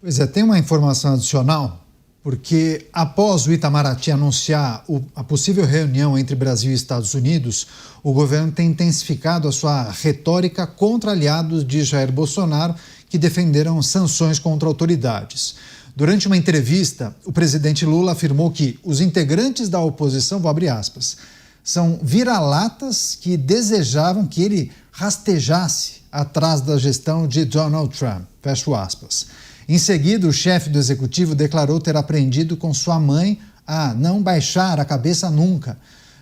Pois é, tem uma informação adicional, porque após o Itamaraty anunciar a possível reunião entre Brasil e Estados Unidos, o governo tem intensificado a sua retórica contra aliados de Jair Bolsonaro que defenderam sanções contra autoridades. Durante uma entrevista, o presidente Lula afirmou que os integrantes da oposição, vou abrir aspas, são vira-latas que desejavam que ele rastejasse atrás da gestão de Donald Trump, fecho aspas. Em seguida, o chefe do executivo declarou ter aprendido com sua mãe a não baixar a cabeça nunca.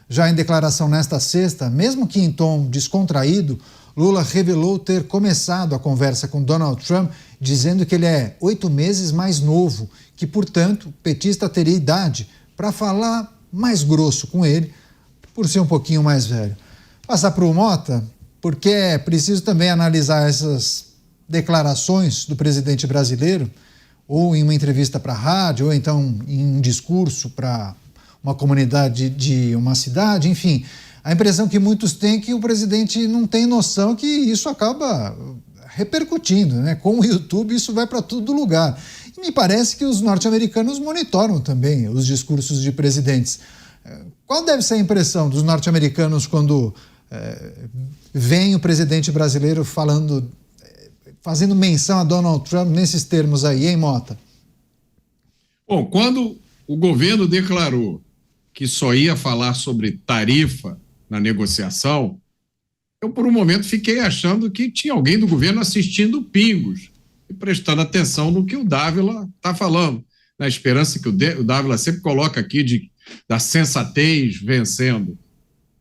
Já em declaração nesta sexta, mesmo que em tom descontraído, Lula revelou ter começado a conversa com Donald Trump dizendo que ele é 8 meses mais novo, que, portanto, o petista teria idade para falar mais grosso com ele, por ser um pouquinho mais velho. Passar para o Mota, porque é preciso também analisar essas declarações do presidente brasileiro, ou em uma entrevista para a rádio, ou então em um discurso para uma comunidade de uma cidade, enfim. A impressão que muitos têm é que o presidente não tem noção que isso acaba repercutindo, né? Com o YouTube isso vai para todo lugar. E me parece que os norte-americanos monitoram também os discursos de presidentes. Qual deve ser a impressão dos norte-americanos quando vem o presidente brasileiro fazendo menção a Donald Trump nesses termos aí, hein, Mota? Bom, quando o governo declarou que só ia falar sobre tarifa na negociação, eu por um momento fiquei achando que tinha alguém do governo assistindo Pingos e prestando atenção no que o Dávila está falando, na esperança que o Dávila sempre coloca aqui da sensatez vencendo.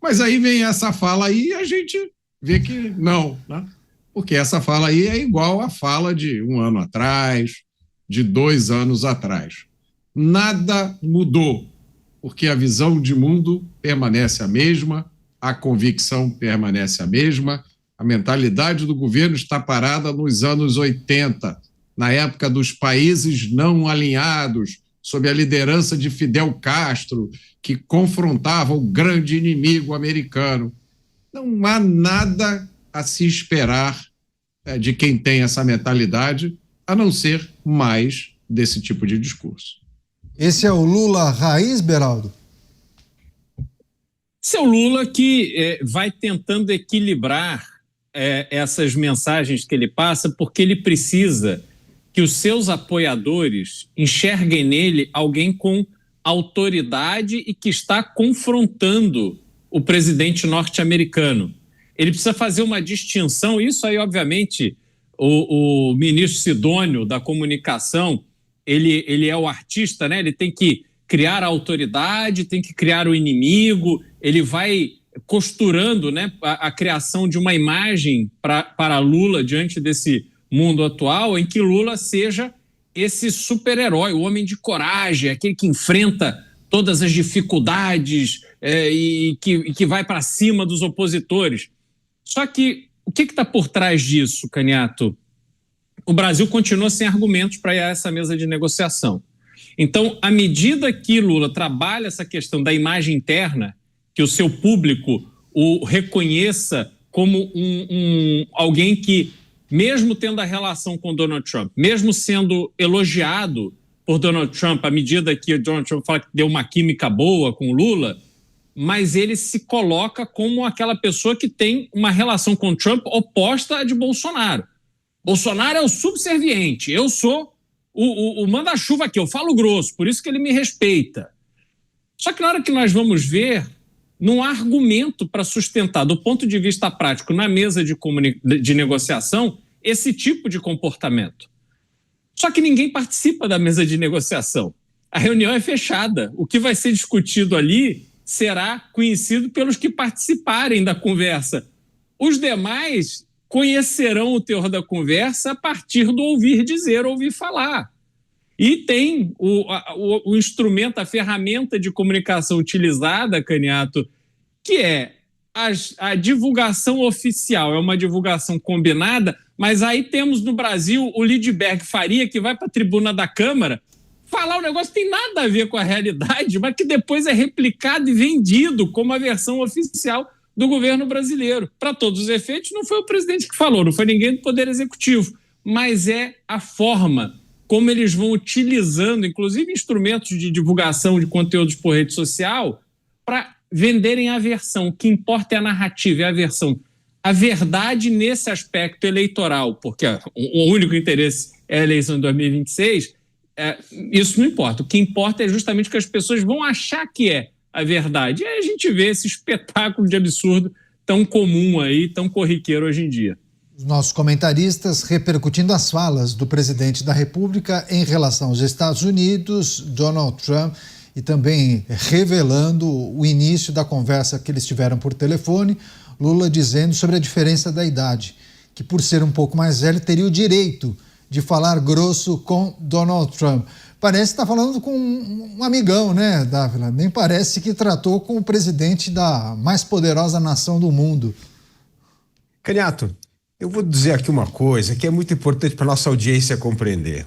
Mas aí vem essa fala aí e a gente vê que não, né? Porque essa fala aí é igual à fala de 1 ano atrás, de 2 anos atrás. Nada mudou, porque a visão de mundo permanece a mesma, a convicção permanece a mesma, a mentalidade do governo está parada nos anos 80, na época dos países não alinhados, sob a liderança de Fidel Castro, que confrontava o grande inimigo americano. Não há nada a se esperar de quem tem essa mentalidade, a não ser mais desse tipo de discurso. Esse é o Lula raiz, Beraldo? Esse é o Lula que vai tentando equilibrar essas mensagens que ele passa, porque ele precisa que os seus apoiadores enxerguem nele alguém com autoridade e que está confrontando o presidente norte-americano. Ele precisa fazer uma distinção, isso aí, obviamente, o ministro Sidônio da comunicação, ele é o artista, né? Ele tem que criar a autoridade, tem que criar o inimigo, ele vai costurando, né, a criação de uma imagem para Lula diante desse mundo atual, em que Lula seja esse super-herói, o homem de coragem, aquele que enfrenta todas as dificuldades e que vai para cima dos opositores. Só que o que está por trás disso, Caniato? O Brasil continua sem argumentos para ir a essa mesa de negociação. Então, à medida que Lula trabalha essa questão da imagem interna, que o seu público o reconheça como alguém que, mesmo tendo a relação com Donald Trump, mesmo sendo elogiado por Donald Trump, à medida que o Donald Trump fala que deu uma química boa com Lula, mas ele se coloca como aquela pessoa que tem uma relação com Trump oposta à de Bolsonaro. Bolsonaro é o subserviente, eu sou o manda-chuva aqui, eu falo grosso, por isso que ele me respeita. Só que na hora que nós vamos ver, não há argumento para sustentar, do ponto de vista prático, na mesa de negociação, esse tipo de comportamento. Só que ninguém participa da mesa de negociação. A reunião é fechada. O que vai ser discutido ali será conhecido pelos que participarem da conversa. Os demais conhecerão o teor da conversa a partir do ouvir dizer, ouvir falar. E tem o instrumento, a ferramenta de comunicação utilizada, Caniato, que é a divulgação oficial, é uma divulgação combinada, mas aí temos no Brasil o Lidberg Faria, que vai para a tribuna da Câmara falar um negócio que tem nada a ver com a realidade, mas que depois é replicado e vendido como a versão oficial do governo brasileiro. Para todos os efeitos, não foi o presidente que falou, não foi ninguém do Poder Executivo, mas é a forma como eles vão utilizando, inclusive, instrumentos de divulgação de conteúdos por rede social para venderem a versão. O que importa é a narrativa, é a versão. A verdade nesse aspecto eleitoral, porque o único interesse é a eleição de 2026, isso não importa. O que importa é justamente que as pessoas vão achar que é a verdade. E aí a gente vê esse espetáculo de absurdo tão comum aí, tão corriqueiro hoje em dia. Os nossos comentaristas repercutindo as falas do presidente da República em relação aos Estados Unidos, Donald Trump, e também revelando o início da conversa que eles tiveram por telefone, Lula dizendo sobre a diferença da idade, que por ser um pouco mais velho teria o direito de falar grosso com Donald Trump. Parece que está falando com um amigão, né, Dávila? Nem parece que tratou com o presidente da mais poderosa nação do mundo. Canhato, eu vou dizer aqui uma coisa que é muito importante para a nossa audiência compreender.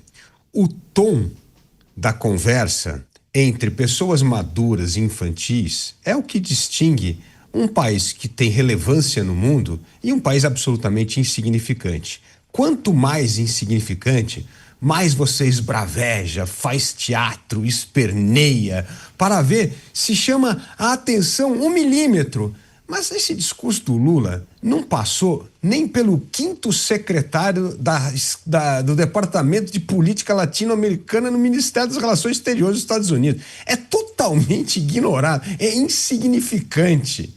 O tom da conversa entre pessoas maduras e infantis é o que distingue um país que tem relevância no mundo e um país absolutamente insignificante. Quanto mais insignificante, mais você esbraveja, faz teatro, esperneia, para ver se chama a atenção 1 milímetro. Mas esse discurso do Lula não passou nem pelo 5º secretário do Departamento de Política Latino-Americana no Ministério das Relações Exteriores dos Estados Unidos. É totalmente ignorado, é insignificante.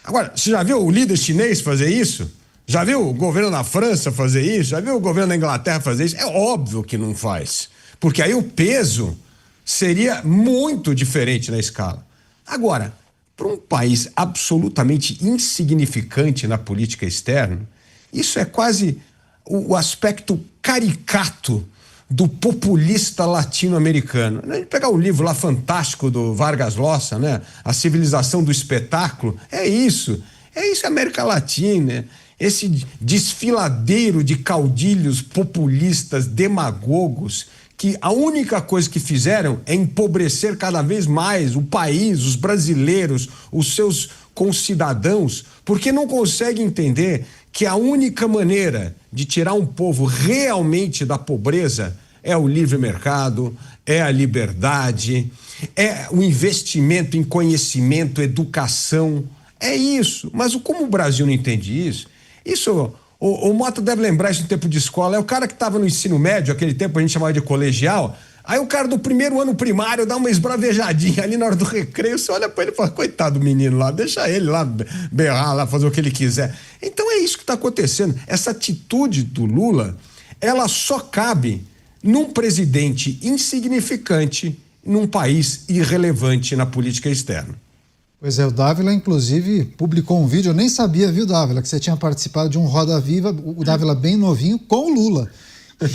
Agora, você já viu o líder chinês fazer isso? Já viu o governo da França fazer isso? Já viu o governo da Inglaterra fazer isso? É óbvio que não faz, porque aí o peso seria muito diferente na escala. Agora, para um país absolutamente insignificante na política externa, isso é quase o aspecto caricato do populista latino-americano. A gente pegar o livro lá fantástico do Vargas Llosa, né? A Civilização do Espetáculo, é isso a América Latina, esse desfiladeiro de caudilhos populistas, demagogos, que a única coisa que fizeram é empobrecer cada vez mais o país, os brasileiros, os seus concidadãos, porque não conseguem entender que a única maneira de tirar um povo realmente da pobreza é o livre mercado, é a liberdade, é o investimento em conhecimento, educação, é isso. Mas como o Brasil não entende isso, o Mota deve lembrar isso no tempo de escola, é o cara que estava no ensino médio, aquele tempo a gente chamava de colegial, aí o cara do primeiro ano primário dá uma esbravejadinha ali na hora do recreio, você olha pra ele e fala, coitado do menino lá, deixa ele lá berrar, lá fazer o que ele quiser. Então é isso que está acontecendo. Essa atitude do Lula, ela só cabe num presidente insignificante, num país irrelevante na política externa. Pois é, o Dávila, inclusive, publicou um vídeo, eu nem sabia, viu, Dávila, que você tinha participado de um Roda Viva, o Dávila bem novinho, com o Lula.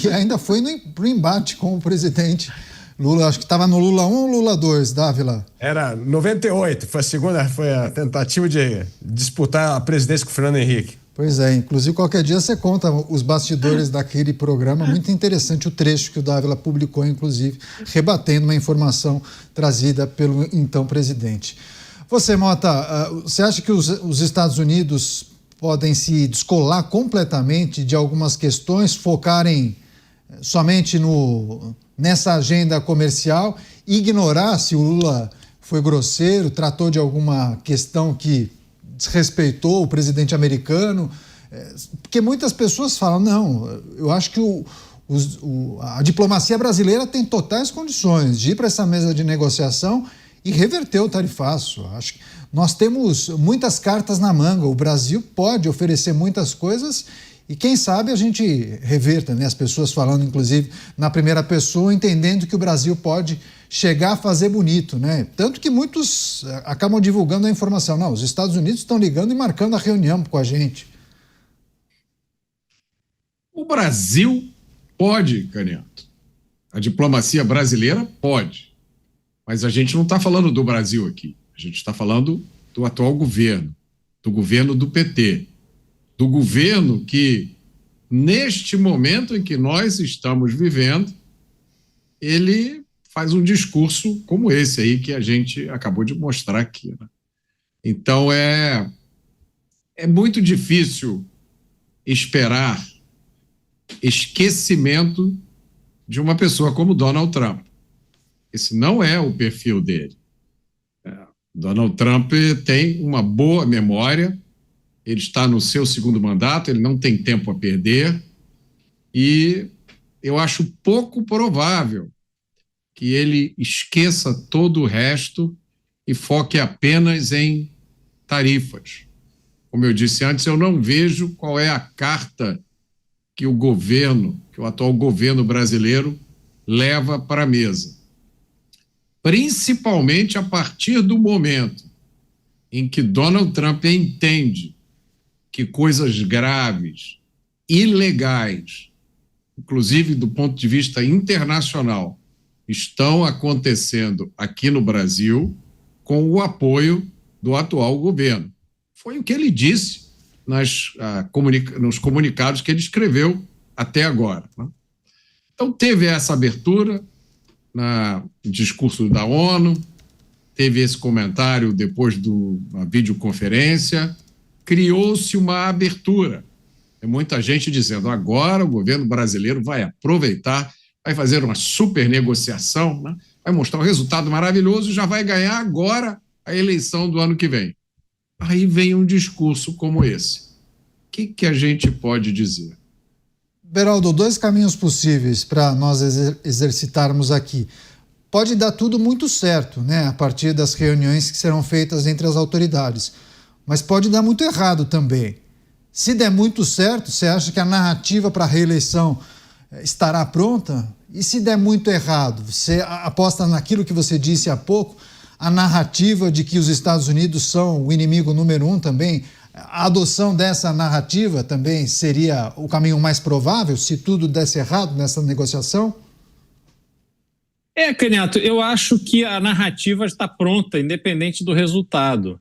E ainda foi pro embate com o presidente Lula, acho que estava no Lula 1 ou Lula 2, Dávila? Era 98, foi a tentativa de disputar a presidência com o Fernando Henrique. Pois é, inclusive qualquer dia você conta os bastidores daquele programa, muito interessante o trecho que o Dávila publicou, inclusive, rebatendo uma informação trazida pelo então presidente. Você, Mota, você acha que os Estados Unidos podem se descolar completamente de algumas questões, focarem somente nessa agenda comercial, ignorar se o Lula foi grosseiro, tratou de alguma questão que desrespeitou o presidente americano? Porque muitas pessoas falam, não, eu acho que a diplomacia brasileira tem totais condições de ir para essa mesa de negociação e reverter o tarifaço. Acho que nós temos muitas cartas na manga, o Brasil pode oferecer muitas coisas e quem sabe a gente reverta, né? As pessoas falando, inclusive, na primeira pessoa, entendendo que o Brasil pode chegar a fazer bonito, né? Tanto que muitos acabam divulgando a informação. Não, os Estados Unidos estão ligando e marcando a reunião com a gente. O Brasil pode, Canhato. A diplomacia brasileira pode. Mas a gente não está falando do Brasil aqui. A gente está falando do atual governo, do governo do PT, do governo que, neste momento em que nós estamos vivendo, ele faz um discurso como esse aí que a gente acabou de mostrar aqui, né? Então é muito difícil esperar esquecimento de uma pessoa como Donald Trump. Esse não é o perfil dele. Donald Trump tem uma boa memória, ele está no seu segundo mandato, ele não tem tempo a perder, e eu acho pouco provável que ele esqueça todo o resto e foque apenas em tarifas. Como eu disse antes, eu não vejo qual é a carta que o atual governo brasileiro leva para a mesa. Principalmente a partir do momento em que Donald Trump entende que coisas graves, ilegais, inclusive do ponto de vista internacional, estão acontecendo aqui no Brasil com o apoio do atual governo. Foi o que ele disse nos comunicados que ele escreveu até agora, né? Então, teve essa abertura no discurso da ONU, teve esse comentário depois da videoconferência, criou-se uma abertura. Tem muita gente dizendo, agora o governo brasileiro vai aproveitar, vai fazer uma super negociação, né? Vai mostrar um resultado maravilhoso e já vai ganhar agora a eleição do ano que vem. Aí vem um discurso como esse. O que a gente pode dizer? Beraldo, 2 caminhos possíveis para nós exercitarmos aqui. Pode dar tudo muito certo, né, a partir das reuniões que serão feitas entre as autoridades, mas pode dar muito errado também. Se der muito certo, você acha que a narrativa para a reeleição estará pronta? E se der muito errado, você aposta naquilo que você disse há pouco, a narrativa de que os Estados Unidos são o inimigo número 1 também? A adoção dessa narrativa também seria o caminho mais provável, se tudo desse errado nessa negociação? Canhato, eu acho que a narrativa está pronta, independente do resultado.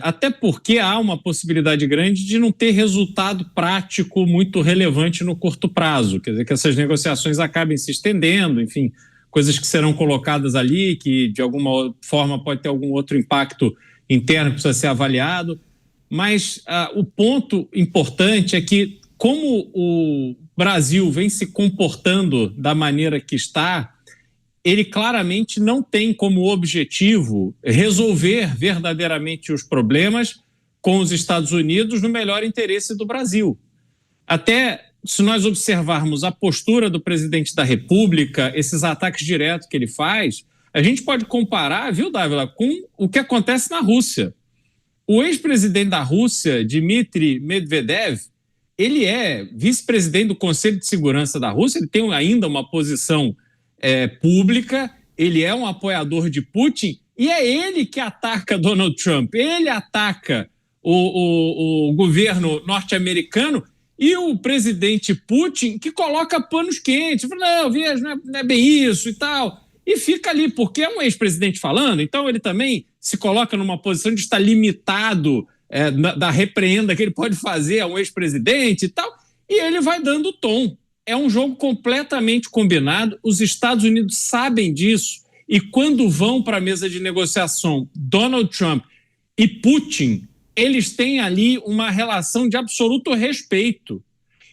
Até porque há uma possibilidade grande de não ter resultado prático muito relevante no curto prazo. Quer dizer, que essas negociações acabem se estendendo, enfim, coisas que serão colocadas ali, que de alguma forma pode ter algum outro impacto interno que precisa ser avaliado. Mas o ponto importante é que, como o Brasil vem se comportando da maneira que está, ele claramente não tem como objetivo resolver verdadeiramente os problemas com os Estados Unidos no melhor interesse do Brasil. Até se nós observarmos a postura do presidente da República, esses ataques diretos que ele faz, a gente pode comparar, viu, Dávila, com o que acontece na Rússia. O ex-presidente da Rússia, Dmitry Medvedev, ele é vice-presidente do Conselho de Segurança da Rússia, ele tem ainda uma posição pública, ele é um apoiador de Putin e é ele que ataca Donald Trump, ele ataca o governo norte-americano e o presidente Putin que coloca panos quentes, fala, não, veja, não é bem isso e tal, e fica ali, porque é um ex-presidente falando, então ele também se coloca numa posição de estar limitado da repreenda que ele pode fazer a um ex-presidente e tal, e ele vai dando o tom. É um jogo completamente combinado, os Estados Unidos sabem disso, e quando vão para a mesa de negociação Donald Trump e Putin, eles têm ali uma relação de absoluto respeito.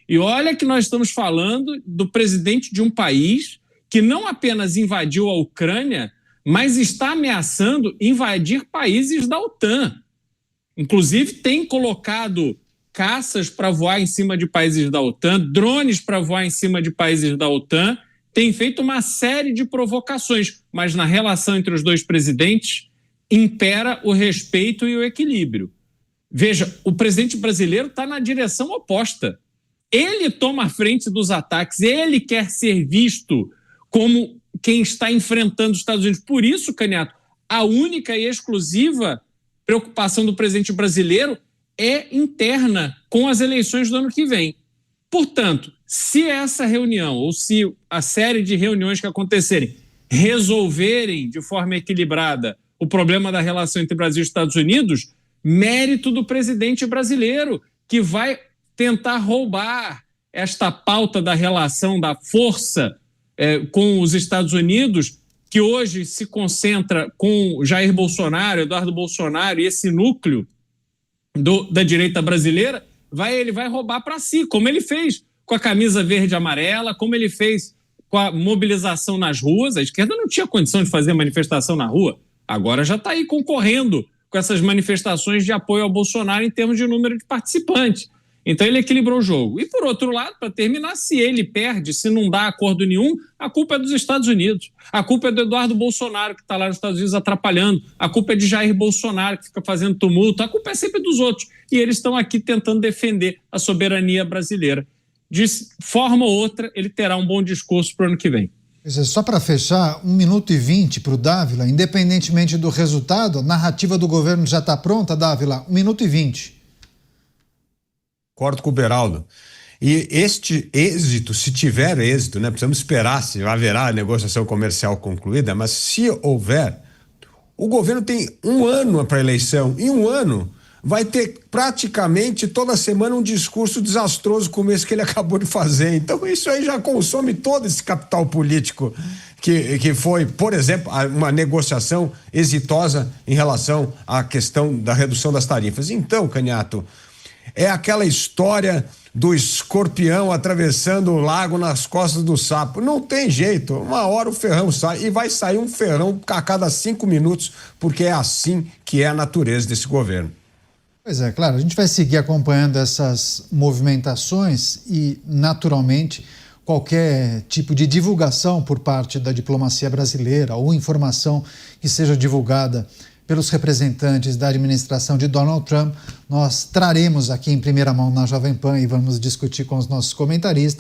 E olha que nós estamos falando do presidente de um país que não apenas invadiu a Ucrânia, mas está ameaçando invadir países da OTAN. Inclusive, tem colocado caças para voar em cima de países da OTAN, drones para voar em cima de países da OTAN, tem feito uma série de provocações, mas na relação entre os dois presidentes impera o respeito e o equilíbrio. Veja, o presidente brasileiro está na direção oposta. Ele toma a frente dos ataques, ele quer ser visto como quem está enfrentando os Estados Unidos. Por isso, Canhato, a única e exclusiva preocupação do presidente brasileiro é interna com as eleições do ano que vem. Portanto, se essa reunião ou se a série de reuniões que acontecerem resolverem de forma equilibrada o problema da relação entre Brasil e Estados Unidos, mérito do presidente brasileiro, que vai tentar roubar esta pauta da relação, da força com os Estados Unidos, que hoje se concentra com Jair Bolsonaro, Eduardo Bolsonaro e esse núcleo da direita brasileira, ele vai roubar para si, como ele fez com a camisa verde e amarela, como ele fez com a mobilização nas ruas. A esquerda não tinha condição de fazer manifestação na rua, agora já está aí concorrendo com essas manifestações de apoio ao Bolsonaro em termos de número de participantes. Então ele equilibrou o jogo. E por outro lado, para terminar, se ele perde, se não dá acordo nenhum, a culpa é dos Estados Unidos. A culpa é do Eduardo Bolsonaro, que está lá nos Estados Unidos atrapalhando. A culpa é de Jair Bolsonaro, que fica fazendo tumulto. A culpa é sempre dos outros. E eles estão aqui tentando defender a soberania brasileira. De forma ou outra, ele terá um bom discurso para o ano que vem. Só para fechar, 1 minuto e 20 para o Dávila, independentemente do resultado, a narrativa do governo já está pronta, Dávila? 1 minuto e 20. Concordo com o Beraldo. E este êxito, se tiver êxito, né, precisamos esperar se haverá a negociação comercial concluída, mas se houver, o governo tem 1 ano para a eleição. Em 1 ano, vai ter praticamente toda semana um discurso desastroso como esse que ele acabou de fazer. Então isso aí já consome todo esse capital político que foi, por exemplo, uma negociação exitosa em relação à questão da redução das tarifas. Então, Canhato, é aquela história do escorpião atravessando o lago nas costas do sapo. Não tem jeito, uma hora o ferrão sai e vai sair um ferrão a cada 5 minutos, porque é assim que é a natureza desse governo. Pois é, claro, a gente vai seguir acompanhando essas movimentações e, naturalmente, qualquer tipo de divulgação por parte da diplomacia brasileira ou informação que seja divulgada pelos representantes da administração de Donald Trump, nós traremos aqui em primeira mão na Jovem Pan e vamos discutir com os nossos comentaristas.